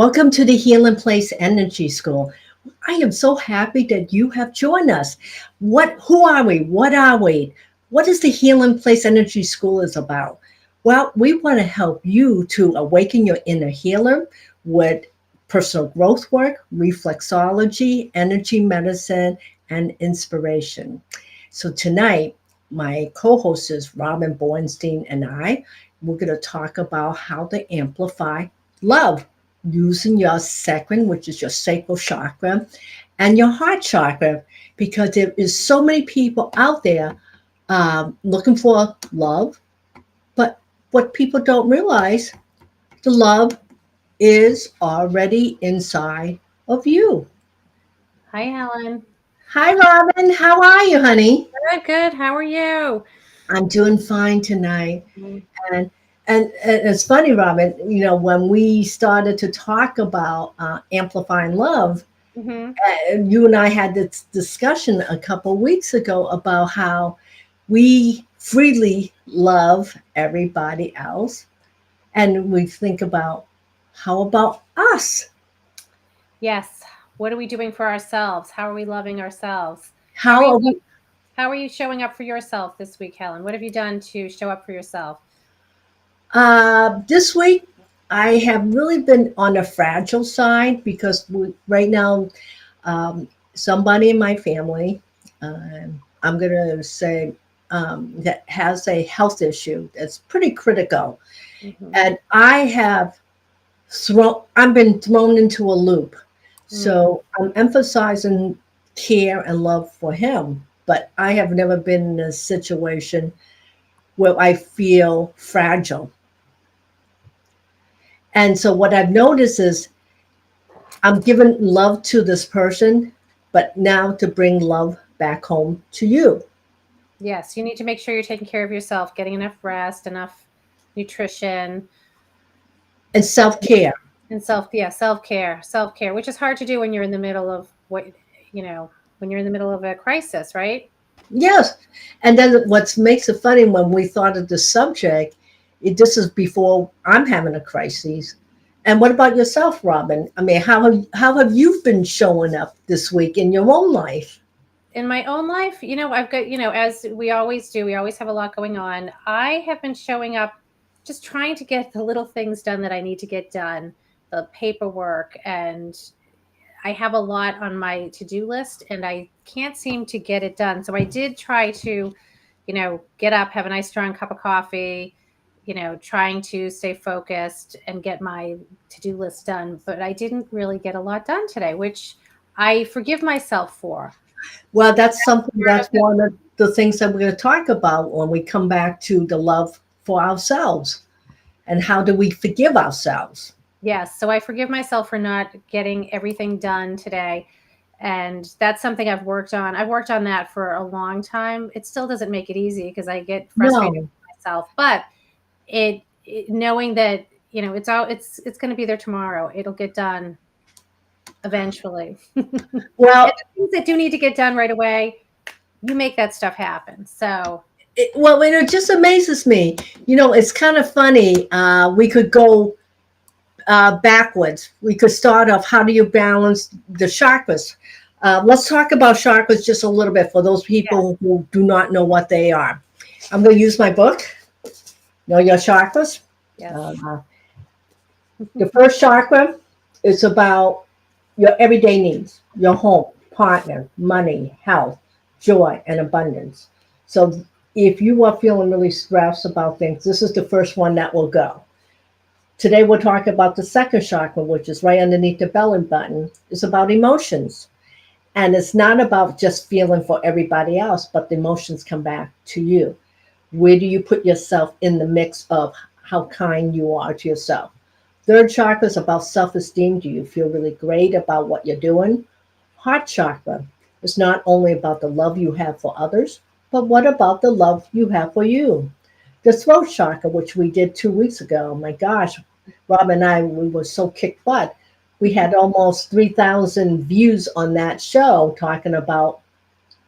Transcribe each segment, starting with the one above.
Welcome to the Healing Place Energy School. I am so happy that you have joined us. Who are we? What are we? What is the Healing Place Energy School is about? Well, we want to help you to awaken your inner healer with personal growth work, reflexology, energy medicine, and inspiration. So tonight, my co-host is Robin Bornstein and we're going to talk about how to amplify love using your sacral, which is your sacral chakra, and your heart chakra, because there is so many people out there looking for love, but what people don't realize, the love is already inside of you. Hi, Helen. Hi, Robin. How are you, honey? Good, good. How are you? I'm doing fine tonight. Mm-hmm. And and it's funny, Robin, when we started to talk about amplifying love, you and I had this discussion a couple weeks ago about how we freely love everybody else. And we think about, how about us? Yes. What are we doing for ourselves? How are we loving ourselves? How are How you are we? how are you showing up for yourself this week, Helen? What have you done to show up for yourself? This week, I have really been on the fragile side because right now, somebody in my family, I'm going to say, that has a health issue that's pretty critical. Mm-hmm. And I've been thrown into a loop. So I'm emphasizing care and love for him. But I have never been in a situation where I feel fragile. And so what I've noticed is I'm giving love to this person, but now to bring love back home to you. Yes, you need to make sure you're taking care of yourself, getting enough rest, enough nutrition, And self-care. and self-care, which is hard to do when you're in the middle of when you're in the middle of a crisis, right? Yes. And then what makes it funny, when we thought of the subject, this is before I'm having a crisis. And what about yourself, Robin? I mean, how have you been showing up this week in your own life? In my own life, I've got, as we always do, we always have a lot going on. I have been showing up just trying to get the little things done that I need to get done, the paperwork, and I have a lot on my to-do list and I can't seem to get it done. So I did try to, get up, have a nice strong cup of coffee, trying to stay focused and get my to-do list done, but I didn't really get a lot done today, which I forgive myself for. Well, that's Part of one of the things that we're going to talk about when we come back to the love for ourselves, and how do we forgive ourselves. Yes. So I forgive myself for not getting everything done today. And that's something I've worked on. I've worked on that for a long time. It still doesn't make it easy because I get frustrated No. with myself, but knowing that, it's going to be there tomorrow. It'll get done eventually. And Well, the things that do need to get done right away, you make that stuff happen. So it just amazes me. It's kind of funny. We could go backwards. We could start off, how do you balance the chakras? Let's talk about chakras just a little bit for those yes, people who do not know what they are. I'm going to use my book, Know Your Chakras. yes. Uh, the first chakra is about your everyday needs, your home, partner, money, health, joy, and abundance. So if you are feeling really stressed about things, this is the first one that will go. Today we'll talk about the second chakra, which is right underneath the belly button. It's about emotions. And it's not about just feeling for everybody else, but the emotions come back to you. Where do you put yourself in the mix of how kind you are to yourself? Third chakra is about self-esteem. Do you feel really great about what you're doing? Heart chakra is not only about the love you have for others, but what about the love you have for you? The throat chakra, which we did 2 weeks ago, my gosh, Rob and I, we were so kicked butt. We had almost 3,000 views on that show talking about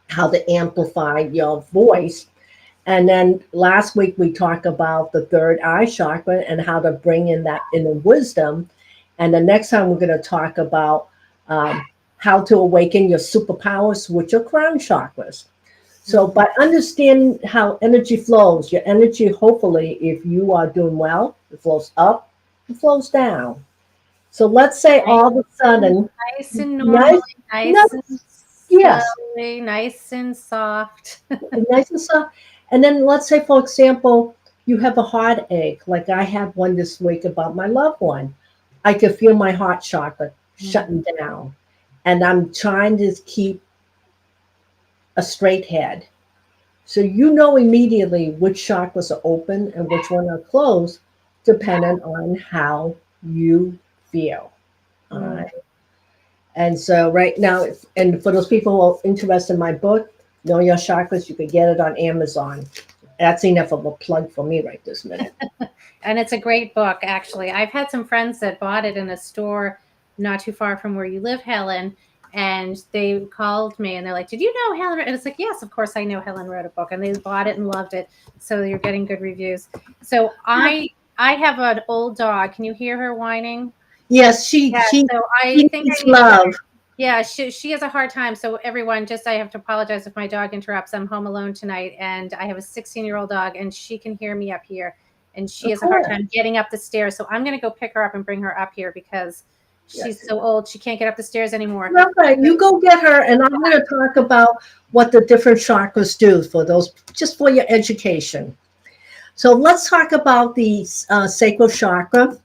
how to amplify your voice. And then last week we talked about the third eye chakra and how to bring in that inner wisdom. And the next time we're going to talk about how to awaken your superpowers with your crown chakras. So by understanding how energy flows, your energy, hopefully, if you are doing well, it flows up, it flows down. So let's say all of a sudden, Nice and nice, normal, nice and nice, yes, slowly, nice and soft. nice and soft. And then let's say, for example, you have a heartache, like I had one this week about my loved one. I could feel my heart chakra shutting down. And I'm trying to keep a straight head. So you know immediately which chakras are open and which one are closed, depending on how you feel. All right. And so right now, and for those people who are interested in my book, Know Your Chakras, you can get it on Amazon. That's enough of a plug for me right this minute. And it's a great book, actually. I've had some friends that bought it in a store not too far from where you live, Helen. And they called me and they're like, "Did you know Helen?" And it's like, "Yes, of course I know Helen wrote a book." And they bought it and loved it. So you're getting good reviews. So I have an old dog. Can you hear her whining? Yes, she Yeah. she So I she think needs I need to get her. love. Yeah, she has a hard time. So everyone, just I have to apologize if my dog interrupts. I'm home alone tonight, and I have a 16-year-old dog, and she can hear me up here, and she Of has a hard course. time getting up the stairs. So I'm going to go pick her up and bring her up here because she's Yes. so old she can't get up the stairs anymore. Okay, you go get her, and I'm going to talk about what the different chakras do for those, just for your education. So let's talk about the sacral chakra.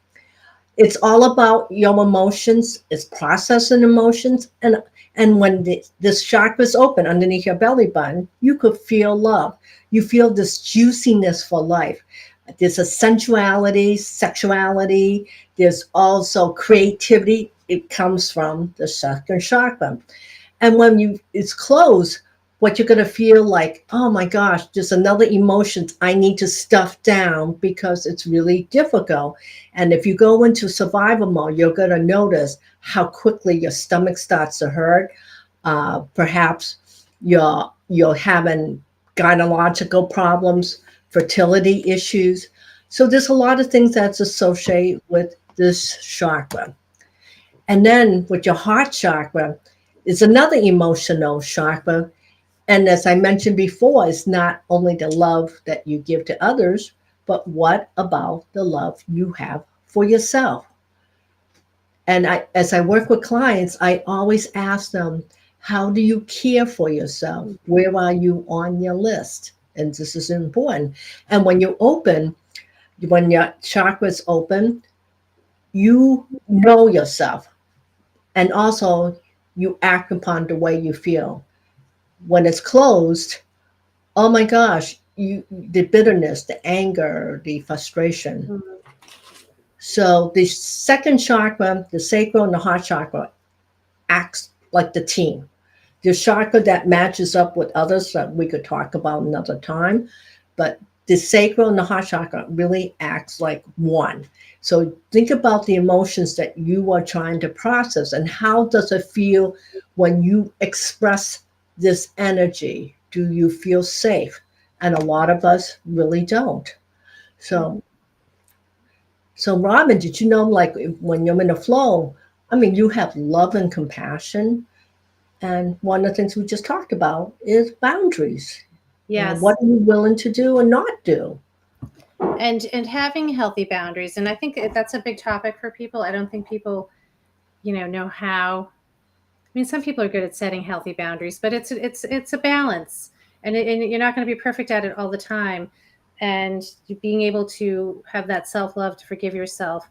It's all about your emotions. It's processing emotions, and when this chakra is open underneath your belly button, you could feel love. You feel this juiciness for life. There's a sensuality, sexuality. There's also creativity. It comes from the second chakra. And when you it's closed, what you're going to feel like, oh my gosh, there's another emotion I need to stuff down because it's really difficult. And if you go into survival mode, you're going to notice how quickly your stomach starts to hurt. Perhaps you're having gynecological problems, fertility issues. So there's a lot of things that's associated with this chakra. And then with your heart chakra, is another emotional chakra. And as I mentioned before, it's not only the love that you give to others, but what about the love you have for yourself? And as I work with clients, I always ask them, how do you care for yourself? Where are you on your list? And this is important. And when you open, when your chakras open, you know yourself. And also, you act upon the way you feel. When it's closed, oh my gosh, the bitterness, the anger, the frustration. So the second chakra, the sacral and the heart chakra, acts like the team. The chakra that matches up with others that we could talk about another time, but the sacral and the heart chakra really acts like one. So think about the emotions that you are trying to process and how does it feel when you express this energy? Do you feel safe? And a lot of us really don't. So so Robin, did you know like when you're in a flow, I mean you have love and compassion, and one of the things we just talked about is boundaries. Yes. What are you willing to do and not do? And having healthy boundaries. And I think that's a big topic for people. I don't think people, know how. I mean, some people are good at setting healthy boundaries, but it's a balance, and you're not going to be perfect at it all the time. And being able to have that self love to forgive yourself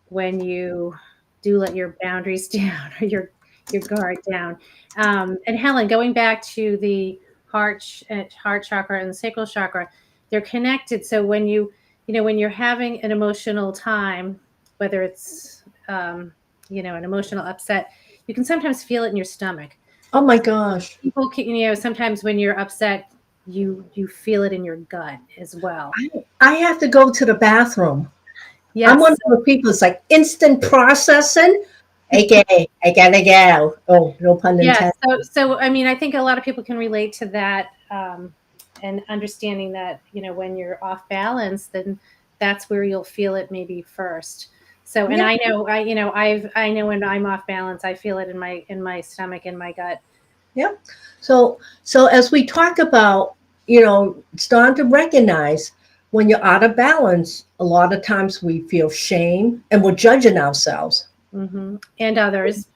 when you do let your boundaries down or your guard down. And Helen, going back to the heart chakra and the sacral chakra, they're connected. So when you're having an emotional time, whether it's an emotional upset, you can sometimes feel it in your stomach. Oh my gosh. People can, sometimes when you're upset, you feel it in your gut as well. I have to go to the bathroom. I'm one Yes. of those people that's like instant processing. AKA, I gotta go. Oh, no pun Yeah. intended. So I mean, I think a lot of people can relate to that, and understanding that when you're off balance, then that's where you'll feel it maybe first. So, and Yeah. I know, I know when I'm off balance, I feel it in my stomach, in my gut. Yeah. So as we talk about, starting to recognize when you're out of balance, a lot of times we feel shame and we're judging ourselves. And others.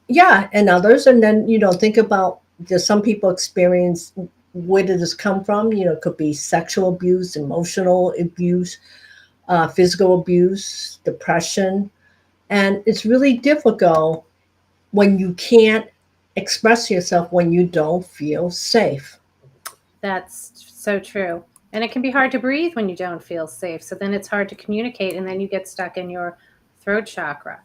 Yeah, and others. And then, think about, there's some people experience, where did this come from? It could be sexual abuse, emotional abuse, physical abuse, depression. And it's really difficult when you can't express yourself, when you don't feel safe. That's so true. And it can be hard to breathe when you don't feel safe. So then it's hard to communicate, and then you get stuck in your throat chakra.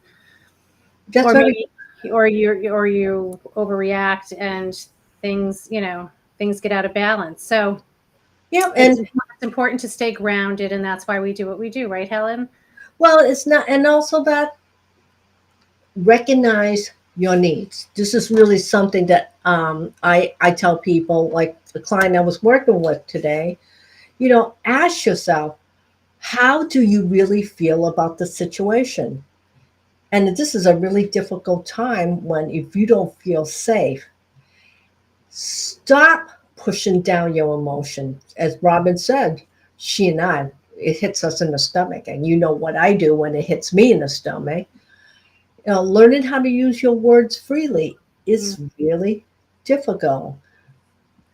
That's Or very, maybe or you overreact, and things, things get out of balance. So yeah. it's And important to stay grounded, and that's why we do what we do, right, Helen? well, it's not, and also that, recognize your needs. This is really something that, I tell people, like the client I was working with today, ask yourself, how do you really feel about the situation? And this is a really difficult time when, if you don't feel safe, stop pushing down your emotion. As Robin said, she and I, it hits us in the stomach. And you know what I do when it hits me in the stomach. Learning how to use your words freely is really difficult.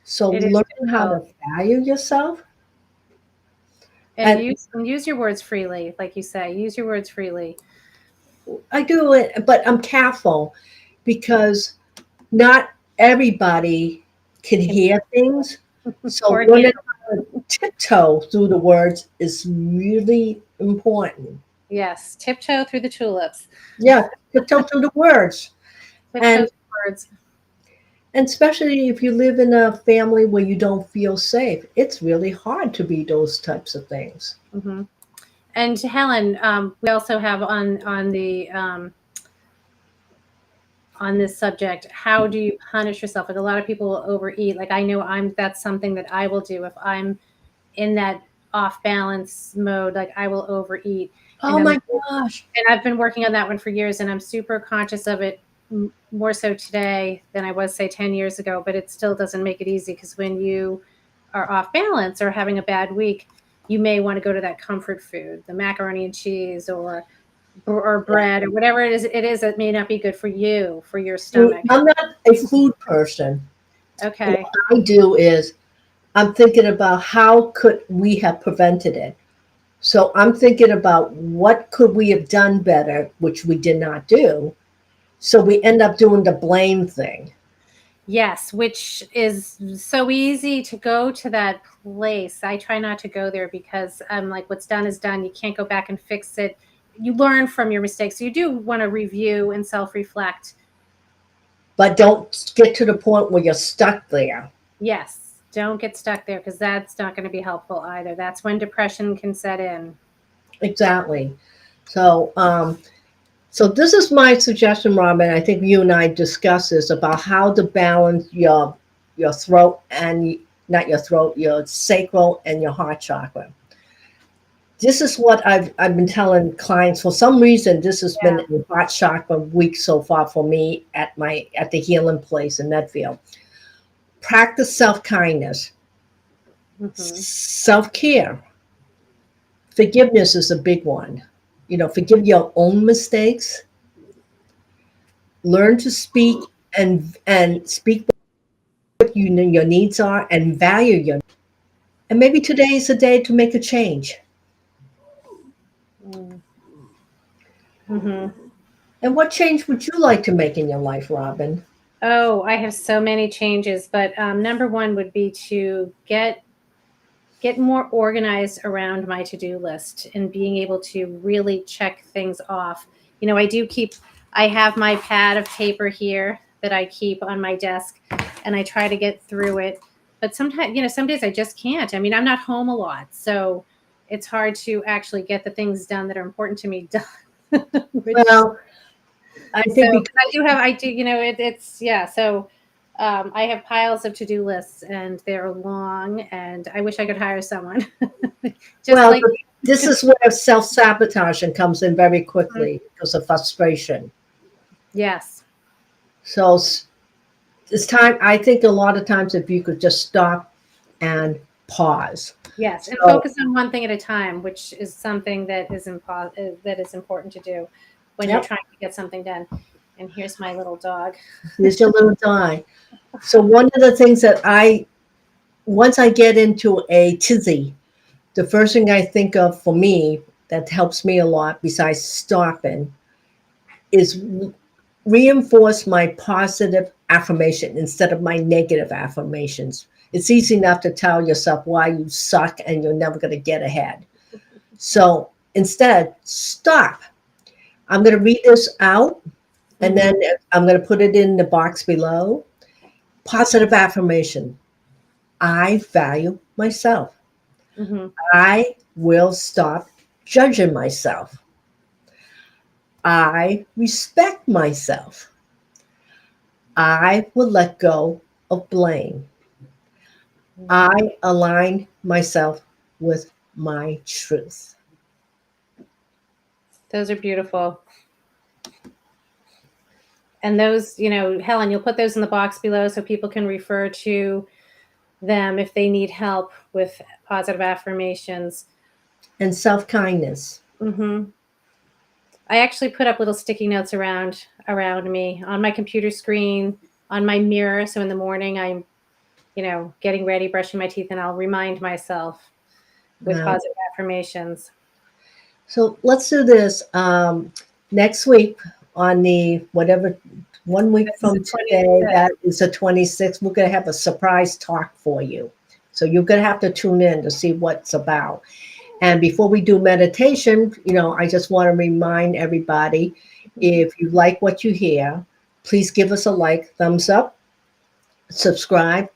So It is learn how difficult. to value yourself. And And use your words freely, like you say. Use your words freely. I do it, but I'm careful because not everybody can Can hear things. So or learning handle. how to tiptoe through the words is really important. Yes, tiptoe through the tulips. Yeah, tiptoe through the words. Tiptoe And through words. especially if you live in a family where you don't feel safe, it's really hard to be those types of things. hmm And Helen, we also have on this subject, how do you punish yourself? Like, a lot of people will overeat. Like, I know that's something that I will do if I'm in that off balance mode. Like, I will overeat, and Oh my gosh. I've been working on that one for years, and I'm super conscious of it, more so today than I was, say, 10 years ago. But it still doesn't make it easy, because when you are off balance or having a bad week, you may want to go to that comfort food, the macaroni and cheese, or bread, or whatever it is that may not be good for you, for your See, stomach. I'm not a food person. What Okay. I do is I'm thinking about how could we have prevented it. So I'm thinking about what could we have done better, which we did not do. So we end up doing the blame thing. Yes, which is so easy to go to that place. I try not to go there, because I'm like, what's done is done. You can't go back and fix it. You learn from your mistakes. So you do want to review and self-reflect. But don't get to the point where you're stuck there. Yes, don't get stuck there, because that's not going to be helpful either. That's when depression can set in. Exactly. So, so this is my suggestion, Robin. I think you and I discussed this about how to balance your throat and, not your throat, your sacral and your heart chakra. This is what I've been telling clients. For some reason, this has been Yeah. a heart chakra week so far for me at the healing place in Medfield. Practice self-kindness, hmm self-care. Forgiveness is a big one. Forgive your own mistakes. Learn to speak and speak what you know your needs are, and value your. And maybe today is a day to make a change. hmm And what change would you like to make in your life, Robin? Oh, I have so many changes, but number one would be to get more organized around my to-do list, and being able to really check things off. I have my pad of paper here that I keep on my desk, and I try to get through it. But sometimes, some days I just can't. I mean, I'm not home a lot, so it's hard to actually get the things done that are important to me done. Well, I think But because, I do, it's, yeah. So I have piles of to-do lists, and they're long, and I wish I could hire someone. Just well, like, This is where self-sabotaging comes in very quickly because of frustration. Yes. So it's time, I think a lot of times if you could just stop and pause. Yes, and So, focus on one thing at a time, which is something that is that is important to do when you're yep, trying to get something done. And here's my little dog. here's your little die. So one of the things that once I get into a tizzy, the first thing I think of for me that helps me a lot besides stopping is reinforce my positive affirmation instead of my negative affirmations. It's easy enough to tell yourself why you suck and you're never going to get ahead. So instead, stop. I'm going to read this out and then I'm going to put it in the box below. Positive affirmation. I value myself. Mm-hmm. I will stop judging myself. I respect myself. I will let go of blame. I align myself with my truth. Those are beautiful. And those, Helen, you'll put those in the box below so people can refer to them if they need help with positive affirmations. And self kindness. Mm-hmm. I actually put up little sticky notes around me on my computer screen, on my mirror. So in the morning, I'm, getting ready, brushing my teeth, and I'll remind myself with positive affirmations. So let's do this next week on the whatever 1 week from today. That is the 26th. We're going to have a surprise talk for you. So you're going to have to tune in to see what's about. And before we do meditation, I just want to remind everybody, if you like what you hear, please give us a like, thumbs up, subscribe,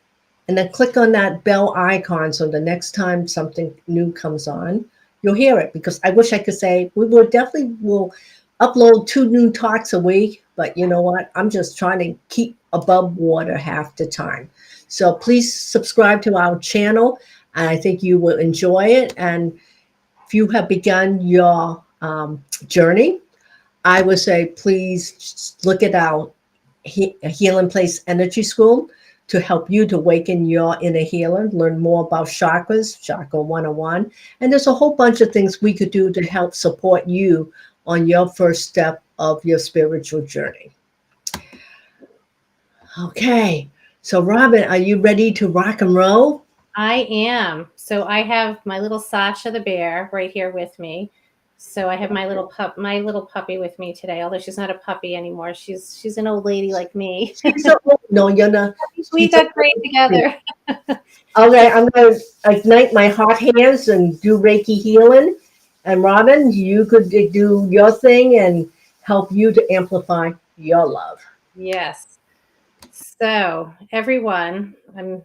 and then click on that bell icon so the next time something new comes on, you'll hear it. Because I wish I could say we will upload 2 new talks a week, but you know what? I'm just trying to keep above water half the time. So please subscribe to our channel, and I think you will enjoy it. And if you have begun your journey, I would say please look at our Healing Place Energy School to help you to awaken your inner healer, learn more about chakras, Chakra 101. And there's a whole bunch of things we could do to help support you on your first step of your spiritual journey. Okay, so Robin, are you ready to rock and roll? I am. So I have my little Sasha the bear right here with me. So I have my little puppy with me today, although she's not a puppy anymore. She's an old lady like me. No, you're not. We got great together. Okay, I'm going to ignite my hot hands and do Reiki healing. And Robin, you could do your thing and help you to amplify your love. Yes. So everyone, I'm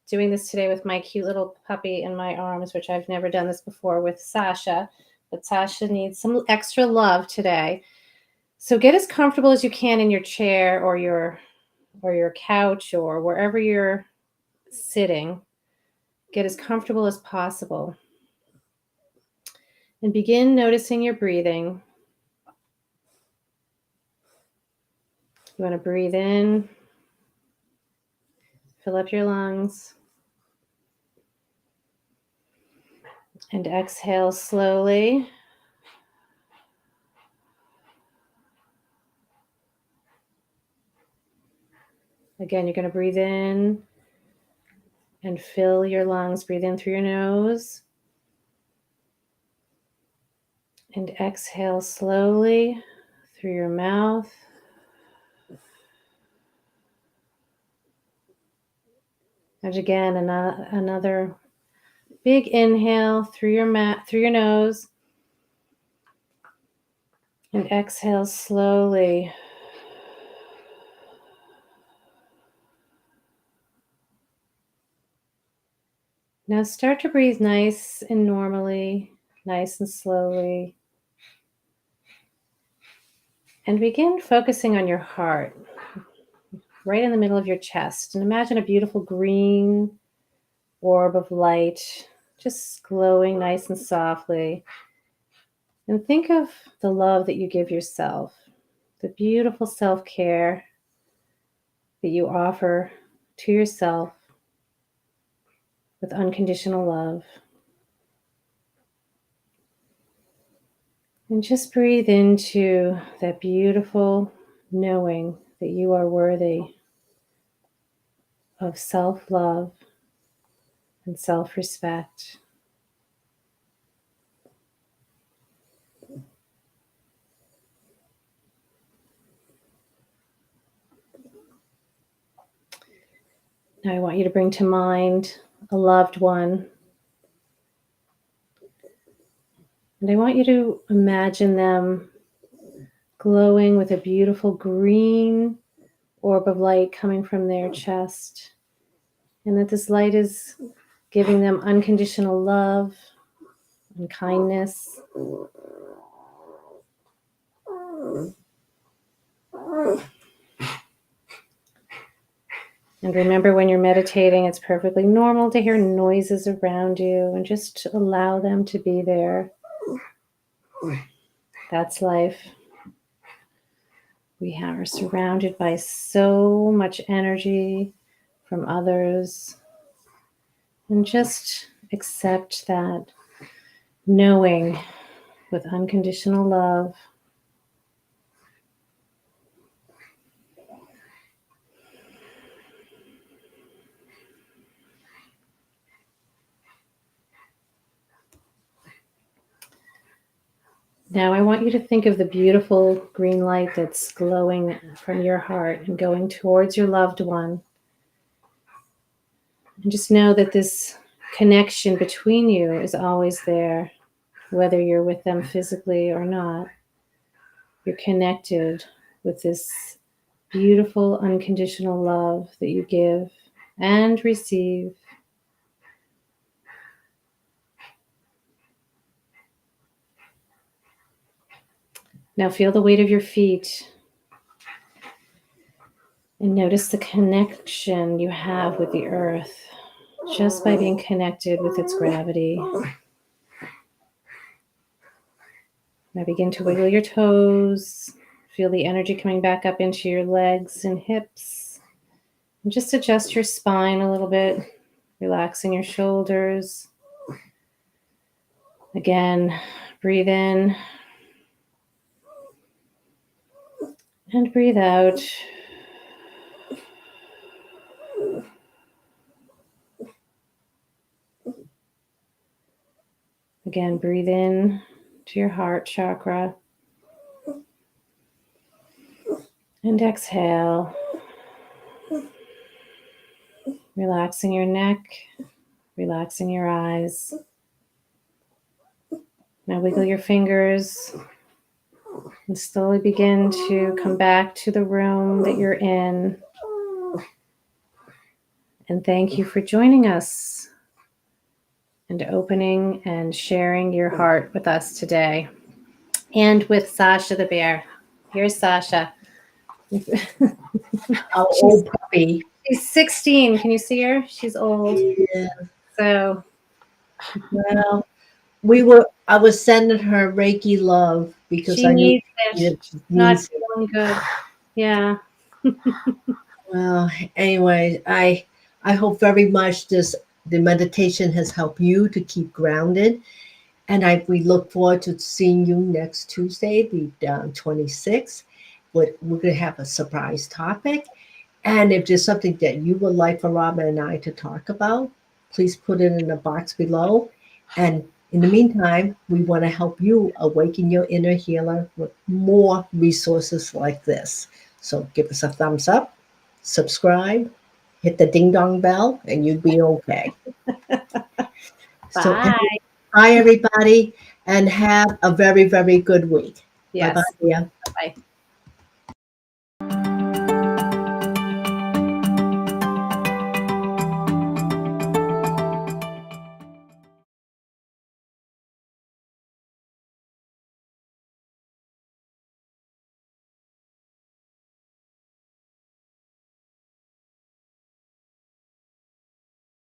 doing this today with my cute little puppy in my arms, which I've never done this before with Sasha, but Sasha needs some extra love today. So get as comfortable as you can in your chair or your couch or wherever you're sitting. Get as comfortable as possible. And begin noticing your breathing. You want to breathe in, fill up your lungs, and exhale slowly. Again, you're going to breathe in and fill your lungs. Breathe in through your nose. And exhale slowly through your mouth. And again, another big inhale through your nose. And exhale slowly. Now start to breathe nice and normally, nice and slowly. And begin focusing on your heart, right in the middle of your chest. And imagine a beautiful green orb of light just glowing nice and softly. And think of the love that you give yourself, the beautiful self-care that you offer to yourself with unconditional love. And just breathe into that beautiful knowing that you are worthy of self-love and self-respect. Now I want you to bring to mind a loved one. And I want you to imagine them glowing with a beautiful green orb of light coming from their chest. And that this light is giving them unconditional love and kindness. And remember, when you're meditating, it's perfectly normal to hear noises around you, and just allow them to be there. That's life. We are surrounded by so much energy from others. And just accept that knowing with unconditional love. Now I want you to think of the beautiful green light that's glowing from your heart and going towards your loved one. And just know that this connection between you is always there, whether you're with them physically or not. You're connected with this beautiful unconditional love that you give and receive. Now feel the weight of your feet and notice the connection you have with the earth just by being connected with its gravity. Now begin to wiggle your toes. Feel the energy coming back up into your legs and hips. And just adjust your spine a little bit, relaxing your shoulders. Again, breathe in and breathe out. Again, breathe in to your heart chakra. And exhale. Relaxing your neck, relaxing your eyes. Now wiggle your fingers and slowly begin to come back to the room that you're in. And thank you for joining us and opening and sharing your heart with us today. And with Sasha the bear. Here's Sasha. Our old puppy. She's 16. Can you see her? She's old. Yeah. So, Well, I was sending her Reiki love because she I knew needs it. she Not needs it. feeling good. Yeah. Well, anyway, I hope very much the meditation has helped you to keep grounded, and we look forward to seeing you next Tuesday, the 26th. We're going to have a surprise topic, and if there's something that you would like for Robin and I to talk about, please put it in the box below. And in the meantime, we want to help you awaken your inner healer with more resources like this. So give us a thumbs up, subscribe, hit the ding dong bell, and you'd be okay. So, Bye. bye, everybody, and have a very, very good week. Yes. Bye-bye. Bye.